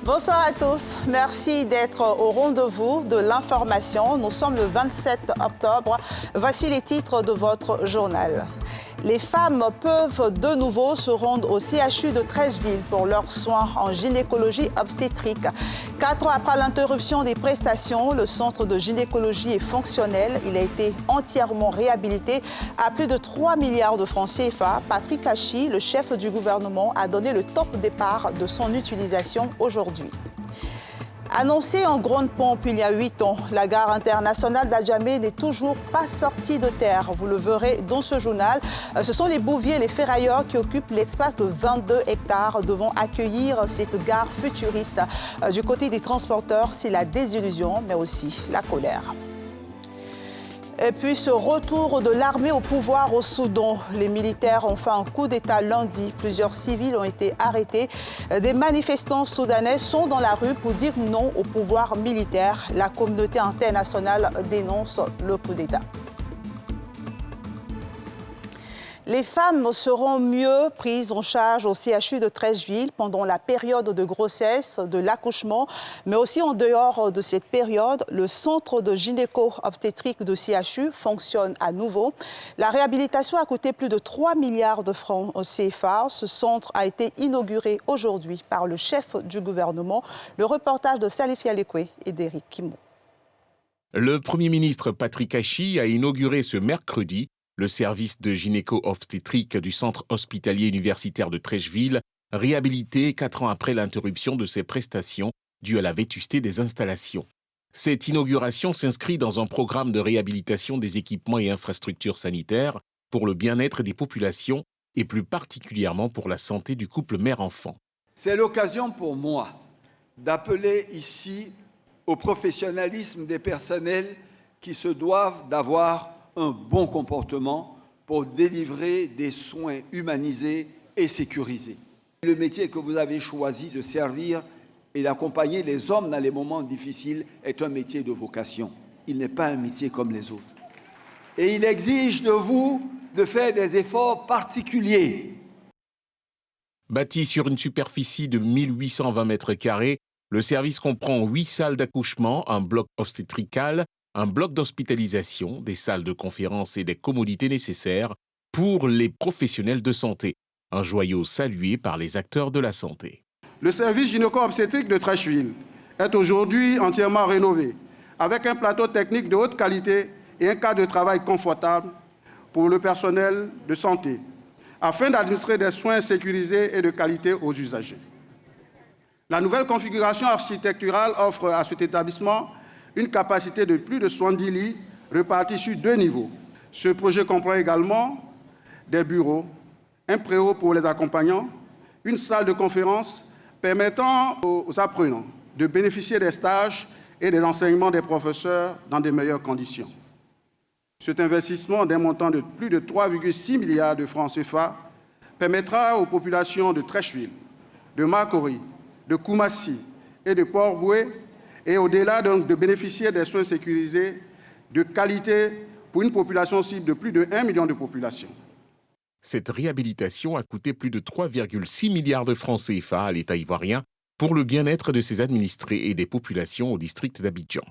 Bonsoir à tous. Merci d'être au rendez-vous de l'information. Nous sommes le 27 octobre. Voici les titres de votre journal. Les femmes peuvent de nouveau se rendre au CHU de Treichville pour leurs soins en gynécologie obstétrique. 4 ans après l'interruption des prestations, le centre de gynécologie est fonctionnel. Il a été entièrement réhabilité à plus de 3 milliards de francs CFA. Patrick Hachi, le chef du gouvernement, a donné le top départ de son utilisation aujourd'hui. Annoncée en grande pompe il y a 8 ans, la gare internationale d'Adjamé n'est toujours pas sortie de terre. Vous le verrez dans ce journal. Ce sont les bouviers et les ferrailleurs qui occupent l'espace de 22 hectares devant accueillir cette gare futuriste. Du côté des transporteurs, c'est la désillusion, mais aussi la colère. Et puis ce retour de l'armée au pouvoir au Soudan. Les militaires ont fait un coup d'État lundi. Plusieurs civils ont été arrêtés. Des manifestants soudanais sont dans la rue pour dire non au pouvoir militaire. La communauté internationale dénonce le coup d'État. Les femmes seront mieux prises en charge au CHU de Treichville pendant la période de grossesse, de l'accouchement, mais aussi en dehors de cette période. Le centre de gynéco-obstétrique de CHU fonctionne à nouveau. La réhabilitation a coûté plus de 3 milliards de francs CFA. Ce centre a été inauguré aujourd'hui par le chef du gouvernement. Le reportage de Salif Yalekwe et d'Éric Kimou. Le Premier ministre Patrick Hachi a inauguré ce mercredi le service de gynéco-obstétrique du centre hospitalier universitaire de Treichville, réhabilité 4 ans après l'interruption de ses prestations due à la vétusté des installations. Cette inauguration s'inscrit dans un programme de réhabilitation des équipements et infrastructures sanitaires pour le bien-être des populations et plus particulièrement pour la santé du couple mère-enfant. C'est l'occasion pour moi d'appeler ici au professionnalisme des personnels qui se doivent d'avoir un bon comportement pour délivrer des soins humanisés et sécurisés. Le métier que vous avez choisi de servir et d'accompagner les hommes dans les moments difficiles est un métier de vocation. Il n'est pas un métier comme les autres. Et il exige de vous de faire des efforts particuliers. Bâti sur une superficie de 1820 mètres carrés, le service comprend 8 salles d'accouchement, un bloc obstétrical, un bloc d'hospitalisation, des salles de conférence et des commodités nécessaires pour les professionnels de santé. Un joyau salué par les acteurs de la santé. Le service gynéco-obstétrique de Treichville est aujourd'hui entièrement rénové, avec un plateau technique de haute qualité et un cadre de travail confortable pour le personnel de santé, afin d'administrer des soins sécurisés et de qualité aux usagers. La nouvelle configuration architecturale offre à cet établissement une capacité de plus de 70 lits répartis sur 2 niveaux. Ce projet comprend également des bureaux, un préau pour les accompagnants, une salle de conférence permettant aux apprenants de bénéficier des stages et des enseignements des professeurs dans de meilleures conditions. Cet investissement d'un montant de plus de 3,6 milliards de francs CFA permettra aux populations de Treichville, de Makori, de Koumassi et de Port-Boué et au-delà donc de bénéficier des soins sécurisés de qualité pour une population cible de plus de 1 million de populations. Cette réhabilitation a coûté plus de 3,6 milliards de francs CFA à l'État ivoirien pour le bien-être de ses administrés et des populations au district d'Abidjan.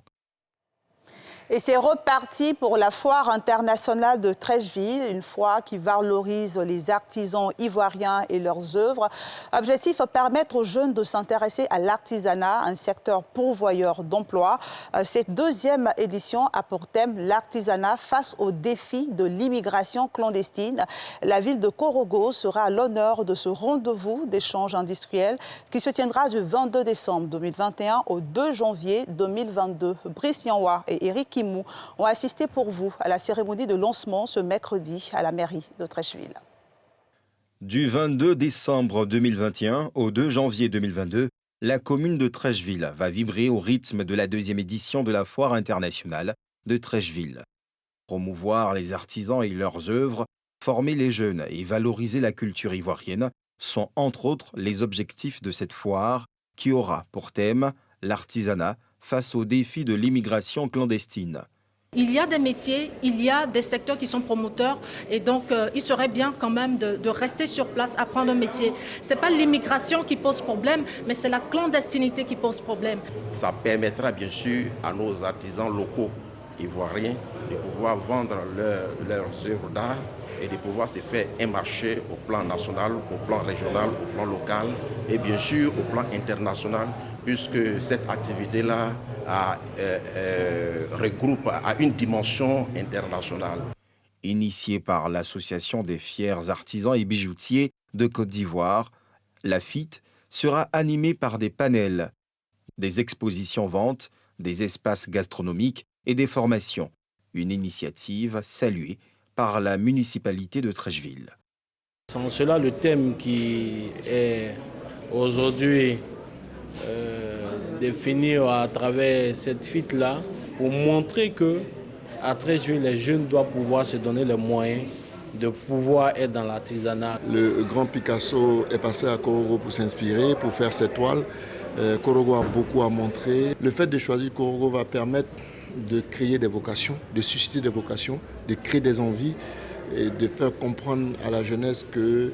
Et c'est reparti pour la foire internationale de Treichville, une foire qui valorise les artisans ivoiriens et leurs œuvres. Objectif, permettre aux jeunes de s'intéresser à l'artisanat, un secteur pourvoyeur d'emplois. Cette 2e édition a pour thème l'artisanat face aux défis de l'immigration clandestine. La ville de Korogo sera à l'honneur de ce rendez-vous d'échange industriel qui se tiendra du 22 décembre 2021 au 2 janvier 2022. Brice Yanwa et Eric Kimou ont assisté pour vous à la cérémonie de lancement ce mercredi à la mairie de Treichville. Du 22 décembre 2021 au 2 janvier 2022, la commune de Treichville va vibrer au rythme de la 2e édition de la Foire internationale de Treichville. Promouvoir les artisans et leurs œuvres, former les jeunes et valoriser la culture ivoirienne sont entre autres les objectifs de cette foire qui aura pour thème l'artisanat face aux défis de l'immigration clandestine. Il y a des métiers, il y a des secteurs qui sont promoteurs et donc il serait bien quand même de rester sur place, apprendre un métier. Ce n'est pas l'immigration qui pose problème, mais c'est la clandestinité qui pose problème. Ça permettra bien sûr à nos artisans locaux ivoiriens de pouvoir vendre leurs œuvres d'art et de pouvoir se faire un marché au plan national, au plan régional, au plan local et bien sûr au plan international, puisque cette activité-là regroupe à une dimension internationale. Initiée par l'Association des fiers artisans et bijoutiers de Côte d'Ivoire, la FIT sera animée par des panels, des expositions-ventes, des espaces gastronomiques et des formations. Une initiative saluée par la municipalité de Treichville. Sans cela, le thème qui est aujourd'hui défini à travers cette FIT-là, pour montrer que à Treichville, les jeunes doivent pouvoir se donner les moyens de pouvoir être dans l'artisanat. Le grand Picasso est passé à Korogo pour s'inspirer, pour faire ses toiles. Korogo a beaucoup à montrer. Le fait de choisir Korogo va permettre de créer des vocations, de susciter des vocations, de créer des envies et de faire comprendre à la jeunesse qu'il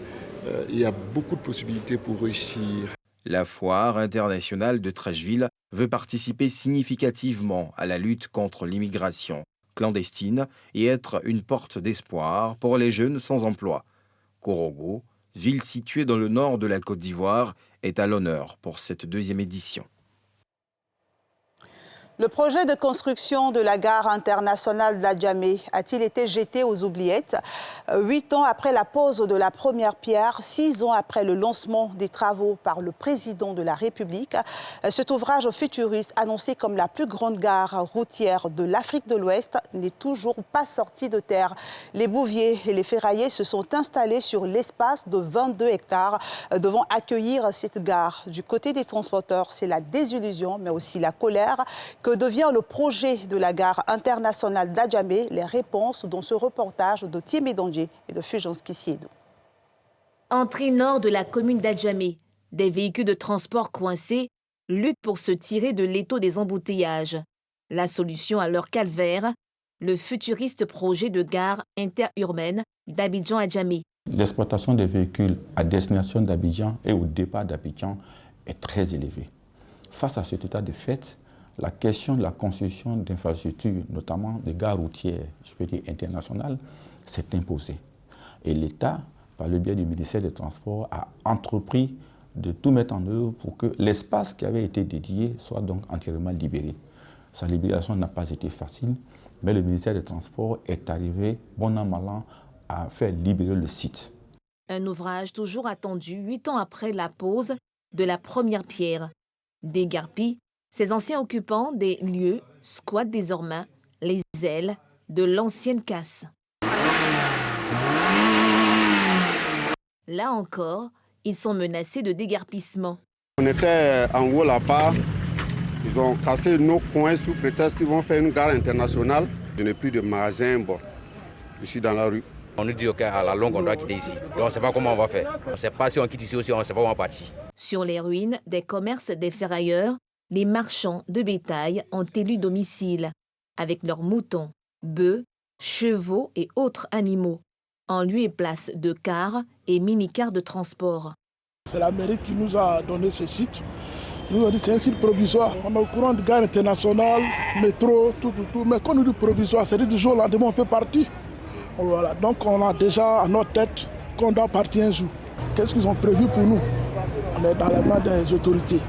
y a beaucoup de possibilités pour réussir. La foire internationale de Treichville veut participer significativement à la lutte contre l'immigration clandestine et être une porte d'espoir pour les jeunes sans emploi. Korogo, ville située dans le nord de la Côte d'Ivoire, est à l'honneur pour cette deuxième édition. Le projet de construction de la gare internationale d'Adjamé a-t-il été jeté aux oubliettes? 8 ans après la pose de la première pierre, 6 ans après le lancement des travaux par le président de la République, cet ouvrage futuriste annoncé comme la plus grande gare routière de l'Afrique de l'Ouest n'est toujours pas sorti de terre. Les bouviers et les ferraillers se sont installés sur l'espace de 22 hectares devant accueillir cette gare. Du côté des transporteurs, c'est la désillusion, mais aussi la colère. Que devient le projet de la gare internationale d'Adjamé? Les réponses dans ce reportage de Tiemé Dangé et de Fulgence Kissiedo. Entrée nord de la commune d'Adjamé, des véhicules de transport coincés luttent pour se tirer de l'étau des embouteillages. La solution à leur calvaire, le futuriste projet de gare interurbaine d'Abidjan-Adjamé. L'exploitation des véhicules à destination d'Abidjan et au départ d'Abidjan est très élevée. Face à cet état de fait, la question de la construction d'infrastructures, notamment des gares routières, je peux dire internationales, s'est imposée. Et l'État, par le biais du ministère des Transports, a entrepris de tout mettre en œuvre pour que l'espace qui avait été dédié soit donc entièrement libéré. Sa libération n'a pas été facile, mais le ministère des Transports est arrivé, bon an, mal an, à faire libérer le site. Un ouvrage toujours attendu 8 ans après la pose de la première pierre. Déguerpis, ces anciens occupants des lieux squattent désormais les ailes de l'ancienne casse. Là encore, ils sont menacés de déguerpissement. On était en haut là-bas, ils ont cassé nos coins sous prétexte qu'ils vont faire une gare internationale. Je n'ai plus de magasin, bon, je suis dans la rue. On nous dit qu'à la longue, on doit quitter ici. Donc on ne sait pas comment on va faire. On ne sait pas si on quitte ici aussi, on ne sait pas où on partit. Sur les ruines des commerces des ferrailleurs, les marchands de bétail ont élu domicile, avec leurs moutons, bœufs, chevaux et autres animaux, en lieu et place de cars et mini-cars de transport. C'est la mairie qui nous a donné ce site. Nous avons dit que c'est un site provisoire. On est au courant de gare internationale, métro, tout. Mais quand on dit provisoire, c'est-à-dire du jour au lendemain, on peut partir. Voilà. Donc on a déjà à notre tête qu'on doit partir un jour. Qu'est-ce qu'ils ont prévu pour nous? On est dans les mains des autorités.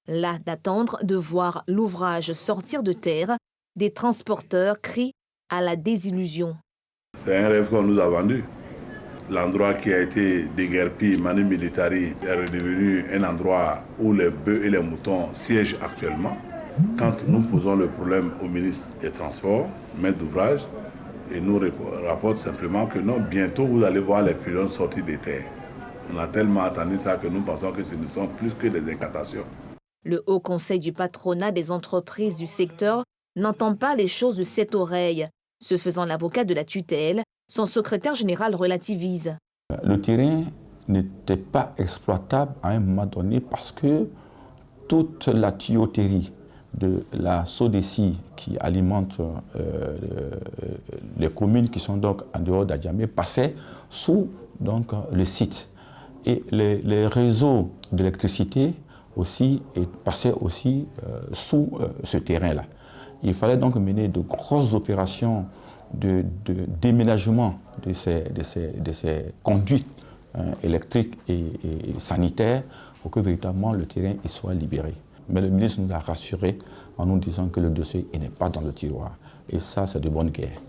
Là d'attendre de voir l'ouvrage sortir de terre, des transporteurs crient à la désillusion. C'est un rêve qu'on nous a vendu. L'endroit qui a été déguerpi, Manu Militari, est redevenu un endroit où les bœufs et les moutons siègent actuellement. Quand nous posons le problème au ministre des Transports, maître d'ouvrage, il nous rapporte simplement que non, bientôt vous allez voir les pylônes sortir des terres. On a tellement attendu ça que nous pensons que ce ne sont plus que des incantations. Le Haut Conseil du patronat des entreprises du secteur n'entend pas les choses de cette oreille. Se faisant l'avocat de la tutelle, son secrétaire général relativise. Le terrain n'était pas exploitable à un moment donné parce que toute la tuyauterie de la SODECI qui alimente les communes qui sont donc en dehors d'Adjamé passaient sous donc, le site. Et les réseaux d'électricité aussi passaient aussi sous ce terrain-là. Il fallait donc mener de grosses opérations de déménagement de ces conduites électriques et sanitaires pour que véritablement le terrain y soit libéré. Mais le ministre nous a rassurés en nous disant que le dossier n'est pas dans le tiroir. Et ça, c'est de bonne guerre.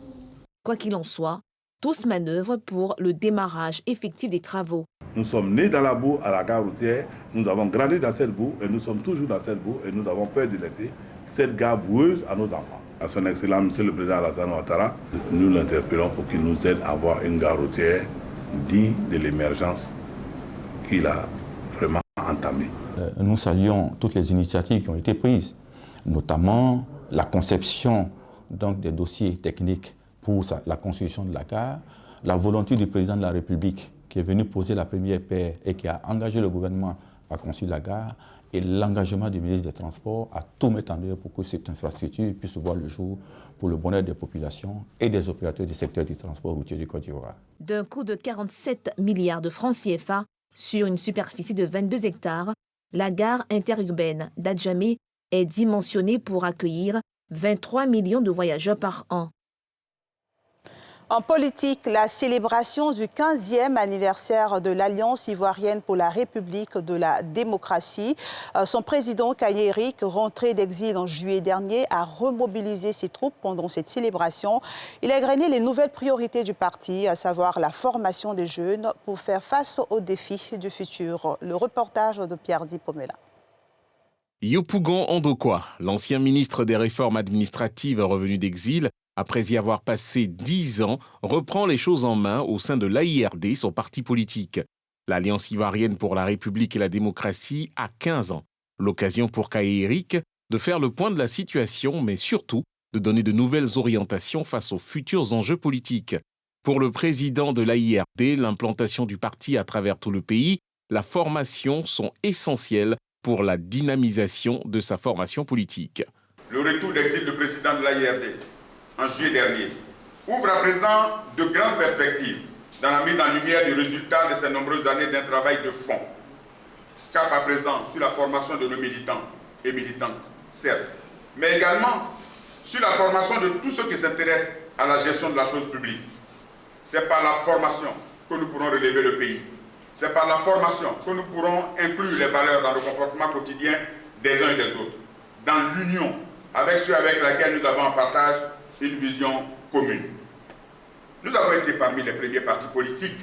Quoi qu'il en soit, tous manœuvrent pour le démarrage effectif des travaux. Nous sommes nés dans la boue à la gare routière, nous avons grandi dans cette boue et nous sommes toujours dans cette boue et nous avons peur de laisser cette gare boueuse à nos enfants. À son excellence, Monsieur le Président Alassane Ouattara, nous l'interpellons pour qu'il nous aide à avoir une gare routière digne de l'émergence qu'il a vraiment entamée. Nous saluons toutes les initiatives qui ont été prises, notamment la conception donc, des dossiers techniques pour la construction de la gare, la volonté du président de la République qui est venu poser la première pierre et qui a engagé le gouvernement à construire la gare, et l'engagement du ministre des Transports à tout mettre en œuvre pour que cette infrastructure puisse voir le jour pour le bonheur des populations et des opérateurs du secteur du transport routier du Côte d'Ivoire. D'un coût de 47 milliards de francs CFA sur une superficie de 22 hectares, la gare interurbaine d'Adjamé est dimensionnée pour accueillir 23 millions de voyageurs par an. En politique, la célébration du 15e anniversaire de l'Alliance ivoirienne pour la République de la démocratie. Son président Kaye Eric, rentré d'exil en juillet dernier, a remobilisé ses troupes pendant cette célébration. Il a égrené les nouvelles priorités du parti, à savoir la formation des jeunes pour faire face aux défis du futur. Le reportage de Pierre Dipomela. Yopougon Ondokwa, l'ancien ministre des Réformes administratives revenu d'exil, après y avoir passé 10 ans, reprend les choses en main au sein de l'AIRD, son parti politique. L'Alliance ivoirienne pour la République et la démocratie a 15 ans. L'occasion pour Kaye Eric de faire le point de la situation, mais surtout de donner de nouvelles orientations face aux futurs enjeux politiques. Pour le président de l'AIRD, l'implantation du parti à travers tout le pays, la formation sont essentielles pour la dynamisation de sa formation politique. Le retour d'exil du président de l'AIRD en juillet dernier ouvre à présent de grandes perspectives dans la mise en lumière du résultat de ces nombreuses années d'un travail de fond. Cap à présent sur la formation de nos militants et militantes, certes, mais également sur la formation de tous ceux qui s'intéressent à la gestion de la chose publique. C'est par la formation que nous pourrons relever le pays. C'est par la formation que nous pourrons inclure les valeurs dans le comportement quotidien des uns et des autres, dans l'union avec ceux avec lesquels nous avons en partage une vision commune. Nous avons été parmi les premiers partis politiques,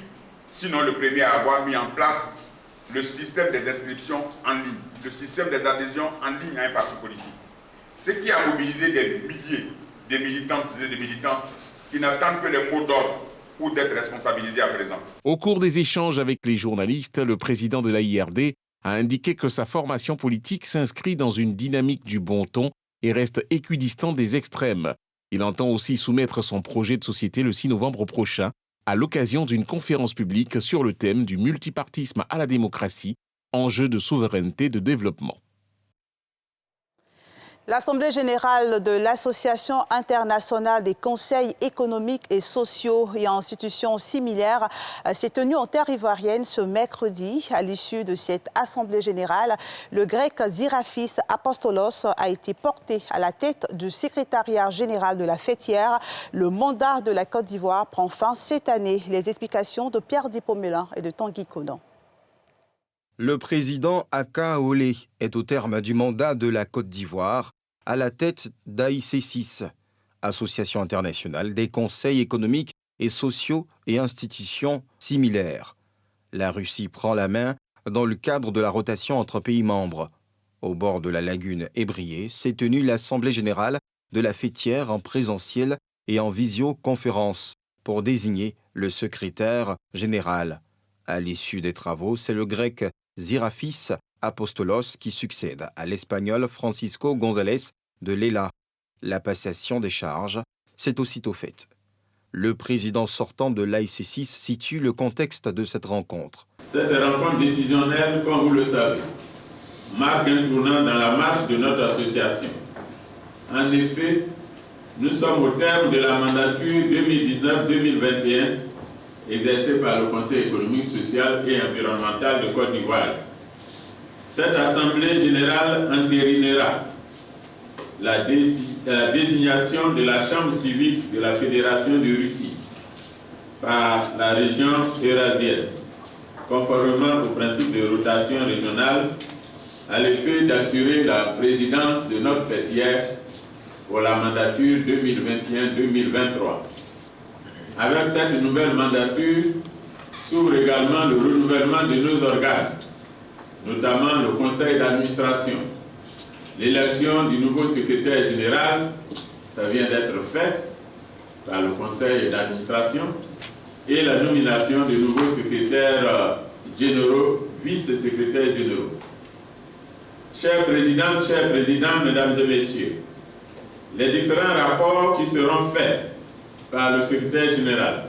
sinon le premier à avoir mis en place le système des inscriptions en ligne, le système des adhésions en ligne à un parti politique. Ce qui a mobilisé des milliers de militantes et de militants qui n'attendent que les mots d'ordre ou d'être responsabilisés à présent. Au cours des échanges avec les journalistes, le président de l'AIRD a indiqué que sa formation politique s'inscrit dans une dynamique du bon ton et reste équidistant des extrêmes. Il entend aussi soumettre son projet de société le 6 novembre prochain à l'occasion d'une conférence publique sur le thème du multipartisme à la démocratie, enjeu de souveraineté de développement. L'Assemblée générale de l'Association internationale des conseils économiques et sociaux et institutions similaires s'est tenue en terre ivoirienne ce mercredi. À l'issue de cette Assemblée générale, le grec Zirafis Apostolos a été porté à la tête du secrétariat général de la fêtière. Le mandat de la Côte d'Ivoire prend fin cette année. Les explications de Pierre Dipomela et de Tanguy Conan. Le président Aka Olé est au terme du mandat de la Côte d'Ivoire à la tête d'AIC6, Association internationale des conseils économiques et sociaux et institutions similaires. La Russie prend la main dans le cadre de la rotation entre pays membres. Au bord de la lagune Ébrié s'est tenue l'Assemblée générale de la fêtière en présentiel et en visioconférence pour désigner le secrétaire général. À l'issue des travaux, c'est le grec Zirafis Apostolos qui succède à l'espagnol Francisco González de Lela. La passation des charges s'est aussitôt faite. Le président sortant de l'AIC6 situe le contexte de cette rencontre. Cette rencontre décisionnelle, comme vous le savez, marque un tournant dans la marche de notre association. En effet, nous sommes au terme de la mandature 2019-2021 exercée par le Conseil économique, social et environnemental de Côte d'Ivoire. Cette Assemblée générale entérinera la désignation de la Chambre civique de la Fédération de Russie par la région eurasienne, conformément au principe de rotation régionale, à l'effet d'assurer la présidence de notre fêtière pour la mandature 2021-2023. Avec cette nouvelle mandature, s'ouvre également le renouvellement de nos organes, notamment le conseil d'administration. L'élection du nouveau secrétaire général, ça vient d'être fait par le conseil d'administration, et la nomination de nouveaux secrétaires généraux, vice-secrétaires généraux. Chers présidentes, chers présidents, mesdames et messieurs, les différents rapports qui seront faits par le secrétaire général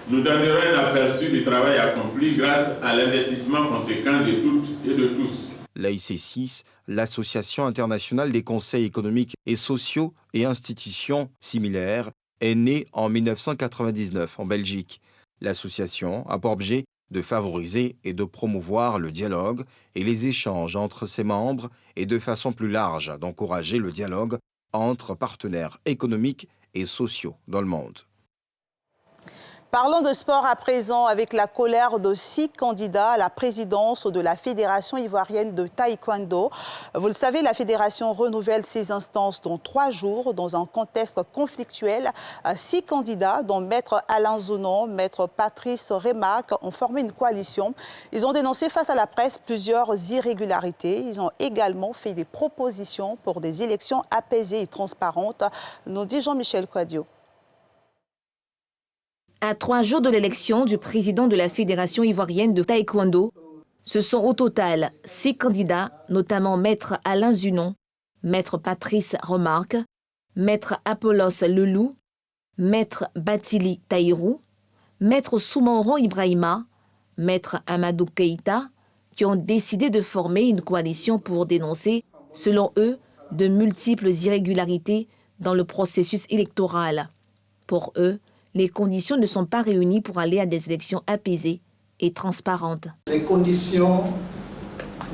nous donneront un aperçu du travail accompli grâce à l'investissement conséquent de toutes et de tous. L'AIC6, l'Association internationale des conseils économiques et sociaux et institutions similaires, est née en 1999 en Belgique. L'association a pour objet de favoriser et de promouvoir le dialogue et les échanges entre ses membres et de façon plus large d'encourager le dialogue entre partenaires économiques et sociaux dans le monde. Parlons de sport à présent avec la colère de 6 candidats à la présidence de la Fédération ivoirienne de taekwondo. Vous le savez, la Fédération renouvelle ses instances dans 3 jours dans un contexte conflictuel. 6 candidats, dont Maître Alain Zounon, Maître Patrice Remarque, ont formé une coalition. Ils ont dénoncé face à la presse plusieurs irrégularités. Ils ont également fait des propositions pour des élections apaisées et transparentes, nous dit Jean-Michel Quadio. À 3 jours de l'élection du président de la Fédération ivoirienne de taekwondo, ce sont au total 6 candidats, notamment Maître Alain Zounon, Maître Patrice Remarque, Maître Apollos Leloup, Maître Batili Taïrou, Maître Soumanron Ibrahima, Maître Amadou Keïta, qui ont décidé de former une coalition pour dénoncer, selon eux, de multiples irrégularités dans le processus électoral. Pour eux, les conditions ne sont pas réunies pour aller à des élections apaisées et transparentes. Les conditions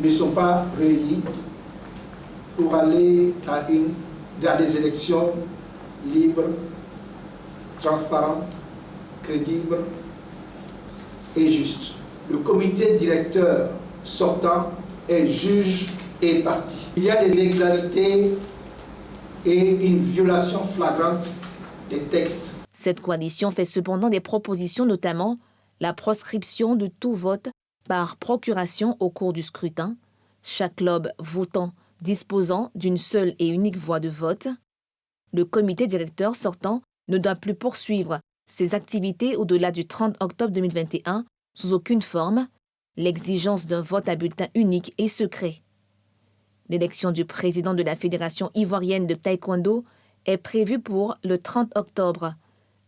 ne sont pas réunies pour aller à des élections libres, transparentes, crédibles et justes. Le comité directeur sortant est juge et partie. Il y a des irrégularités et une violation flagrante des textes. Cette coalition fait cependant des propositions, notamment la proscription de tout vote par procuration au cours du scrutin, chaque lobe votant disposant d'une seule et unique voix de vote. Le comité directeur sortant ne doit plus poursuivre ses activités au-delà du 30 octobre 2021 sous aucune forme, l'exigence d'un vote à bulletin unique et secret. L'élection du président de la Fédération ivoirienne de taekwondo est prévue pour le 30 octobre.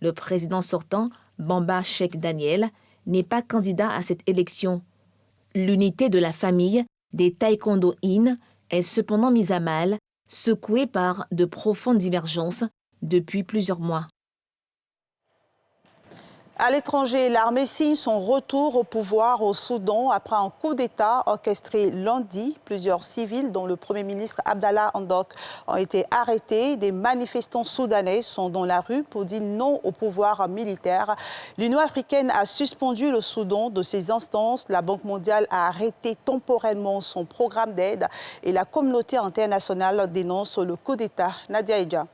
Le président sortant, Bamba Cheikh Daniel, n'est pas candidat à cette élection. L'unité de la famille des taekwondo-in est cependant mise à mal, secouée par de profondes divergences depuis plusieurs mois. À l'étranger, l'armée signe son retour au pouvoir au Soudan après un coup d'État orchestré lundi. Plusieurs civils, dont le Premier ministre Abdallah Hamdok, ont été arrêtés. Des manifestants soudanais sont dans la rue pour dire non au pouvoir militaire. L'Union africaine a suspendu le Soudan de ses instances. La Banque mondiale a arrêté temporairement son programme d'aide et la communauté internationale dénonce le coup d'État. Nadia Eja.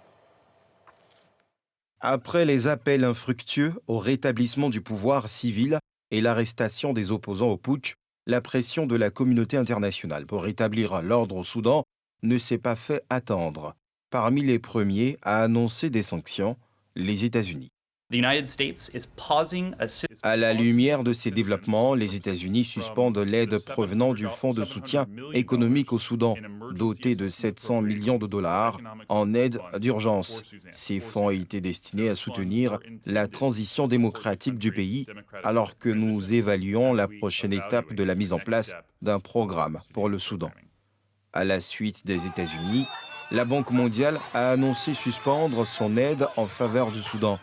Après les appels infructueux au rétablissement du pouvoir civil et l'arrestation des opposants au putsch, la pression de la communauté internationale pour rétablir l'ordre au Soudan ne s'est pas fait attendre. Parmi les premiers à annoncer des sanctions, les États-Unis. À la lumière de ces développements, les États-Unis suspendent l'aide provenant du Fonds de soutien économique au Soudan, doté de 700 millions de dollars en aide d'urgence. Ces fonds étaient destinés à soutenir la transition démocratique du pays, alors que nous évaluons la prochaine étape de la mise en place d'un programme pour le Soudan. À la suite des États-Unis, La Banque mondiale a annoncé suspendre son aide en faveur du Soudan,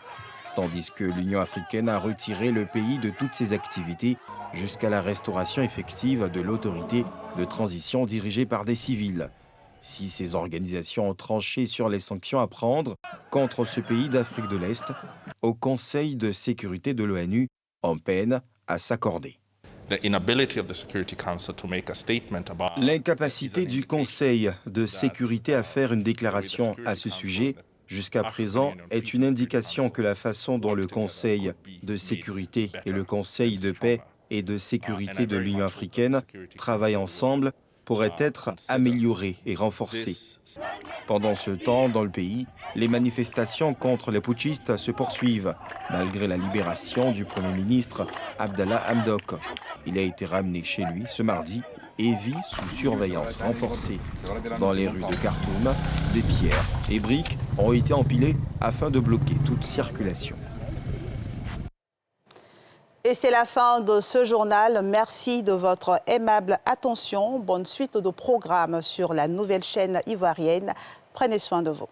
tandis que l'Union africaine a retiré le pays de toutes ses activités jusqu'à la restauration effective de l'autorité de transition dirigée par des civils. Si ces organisations ont tranché sur les sanctions à prendre contre ce pays d'Afrique de l'Est, au Conseil de sécurité de l'ONU en peine à s'accorder. L'incapacité du Conseil de sécurité à faire une déclaration à ce sujet jusqu'à présent est une indication que la façon dont le Conseil de sécurité et le Conseil de paix et de sécurité de l'Union africaine travaillent ensemble pourrait être améliorée et renforcée. Pendant ce temps, dans le pays, les manifestations contre les putschistes se poursuivent, malgré la libération du Premier ministre Abdallah Hamdok. Il a été ramené chez lui ce mardi et vit sous surveillance renforcée. Dans les rues de Khartoum, des pierres et briques ont été empilées afin de bloquer toute circulation. Et c'est la fin de ce journal. Merci de votre aimable attention. Bonne suite de programmes sur la nouvelle chaîne ivoirienne. Prenez soin de vous.